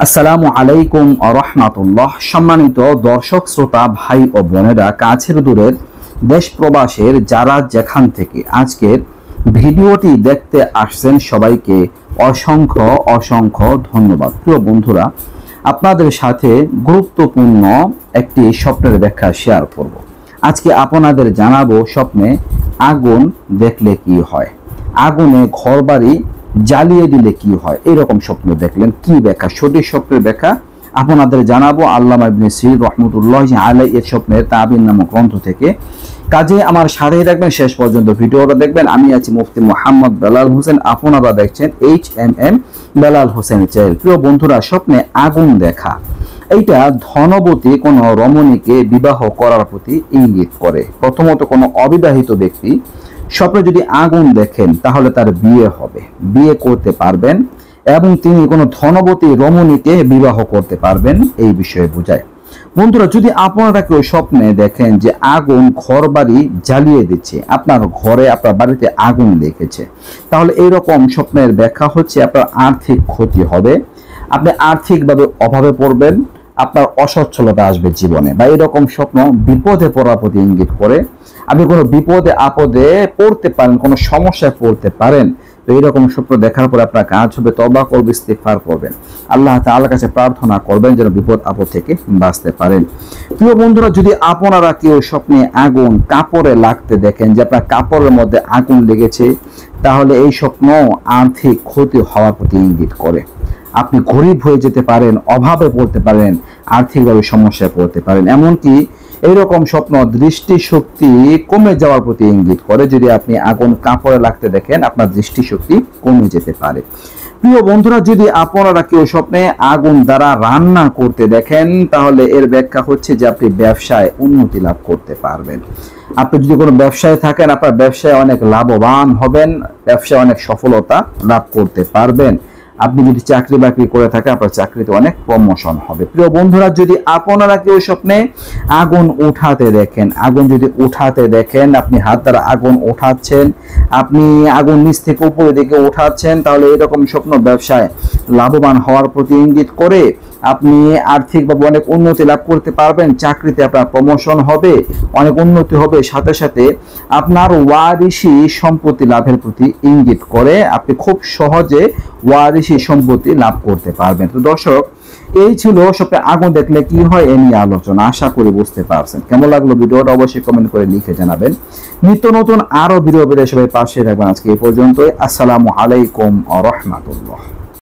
আসসালামু আলাইকুম ওয়া রাহমাতুল্লাহ। সম্মানিত দর্শক শ্রোতা ভাই ও বোনেরা, কাছের দূরের দেশ প্রবাসের যারা যেখান থেকে আজকের ভিডিওটি দেখতে আসছেন সবাইকে অসংখ্য অসংখ্য ধন্যবাদ। প্রিয় বন্ধুরা, আপনাদের সাথে গুরুত্বপূর্ণ একটি স্বপ্নের ব্যাখ্যা শেয়ার করব। আজকে আপনাদের জানাবো স্বপ্নে আগুন দেখলে কি হয়, আগুনে ঘরবাড়ি জ্বালিয়ে দিলে কি হয়। এরকম স্বপ্ন দেখলেন কি ব্যাখ্যা, সঠিক স্বপ্নের ব্যাখ্যা আপনাদের জানাবো আল্লামা ইবনে সিরিন রাহমাতুল্লাহি আলাইহি এর স্বপ্নের তাবির নামক গ্রন্থ থেকে। কাজে আমার সাথেই থাকবেন, শেষ পর্যন্ত ভিডিওটা দেখবেন। আমি আছি মুফতি মোহাম্মদ বেলাল হোসেন, আপনারা দেখছেন HMM বেলাল হোসেন চ্যানেল। প্রিয় বন্ধুরা, স্বপ্নে আগুন দেখা এইটা ধনবতী কোনো রমণীকে বিবাহ করার প্রতি ইঙ্গিত করে। প্রথমত কোনো অবিবাহিত ব্যক্তি স্বপ্নে যদি আগুন দেখেন তাহলে তার বিয়ে হবে, বিয়ে করতে পারবেন এবং তিনি কোনো ধনবতী রমণীকে বিবাহ করতে পারবেন, এই বিষয়ে বোঝায়। বন্ধুরা, যদি আপনারা কেউ স্বপ্নে দেখেন যে আগুন ঘর বাড়ি জ্বালিয়ে দিচ্ছে, আপনার ঘরে আপনার বাড়িতে আগুন লেগেছে, তাহলে এইরকম স্বপ্নের ব্যাখ্যা হচ্ছে আপনার আর্থিক ক্ষতি হবে, আপনি আর্থিকভাবে অভাবে পড়বেন, আপনার অসচ্ছলতা আসবে জীবনে, বা এরকম স্বপ্ন বিপদে পড়ার প্রতি ইঙ্গিত করে। আপনি কোনো বিপদে আপদে পড়তে পারেন, কোনো সমস্যায় পড়তে পারেন, তো এইরকম স্বপ্ন দেখার পরে আপনার কাজ হবে তওবা করবেন, ইস্তিগফার করবেন, আল্লাহ তাআলার কাছে প্রার্থনা করবেন যেন বিপদ আপদ থেকে বাঁচতে পারেন। প্রিয় বন্ধুরা, যদি আপনারা কেউ স্বপ্নে আগুন কাপড়ে লাগতে দেখেন, যে আপনার কাপড়ের মধ্যে আগুন লেগেছে, তাহলে এই স্বপ্ন আর্থিক ক্ষতি হওয়ার প্রতি ইঙ্গিত করে। আপনি গরিব হয়ে যেতে পারেন, অভাবে পড়তে পারেন, আর্থিকভাবে সমস্যায় পড়তে পারেন। এমনকি এইরকম স্বপ্ন দৃষ্টিশক্তি কমে যাওয়ার প্রতি ইঙ্গিত করে। যদি আপনি আগুন কাপড়ে লাগতে দেখেন, আপনার দৃষ্টিশক্তি কমে যেতে পারে। প্রিয় বন্ধুরা, যদি আপনারা কেউ স্বপ্নে আগুন দ্বারা রান্না করতে দেখেন, তাহলে এর ব্যাখ্যা হচ্ছে যে আপনি ব্যবসায় উন্নতি লাভ করতে পারবেন। আপনি যদি কোনো ব্যবসায় থাকেন, আপনার ব্যবসায় অনেক লাভবান হবেন, ব্যবসায় অনেক সফলতা লাভ করতে পারবেন। আপনি যদি চাকরি বাকরি করে থাকেন, আপনার চাকরিতে অনেক প্রমোশন হবে। প্রিয় বন্ধুরা, যদি আপনারা কেউ স্বপ্নে আগুন উঠাতে দেখেন, আগুন যদি উঠাতে দেখেন, আপনি হাত দ্বারা আগুন উঠাচ্ছেন, আপনি আগুন নিচ থেকে উপরের দিকে উঠাচ্ছেন, তাহলে এরকম স্বপ্ন ব্যবসায় লাভবান হওয়ার প্রতি ইঙ্গিত করে। আপনি আর্থিকভাবে অনেক উন্নতি লাভ করতে পারবেন, চাকরিতে আপনার প্রমোশন হবে, অনেক উন্নতি হবে, সাথে সাথে আপনার ওয়ারিশি সম্পত্তি লাভের প্রতি ইঙ্গিত করে। আপনি খুব সহজে ওয়ারিশি সম্পত্তি লাভ করতে পারবেন। তো দর্শক, এই ছিল স্বপ্নে আগুন দেখলে কি হয় এ নিয়ে আলোচনা। আশা করি বুঝতে পারছেন। কেমন লাগলো ভিডিওটা অবশ্যই কমেন্ট করে লিখে জানাবেন। নিত্য নতুন আরো ভিডিও পেতে সবাই পাশে থাকবেন। আজকে এই পর্যন্তই। আসসালামু আলাইকুম ওয়া রাহমাতুল্লাহ।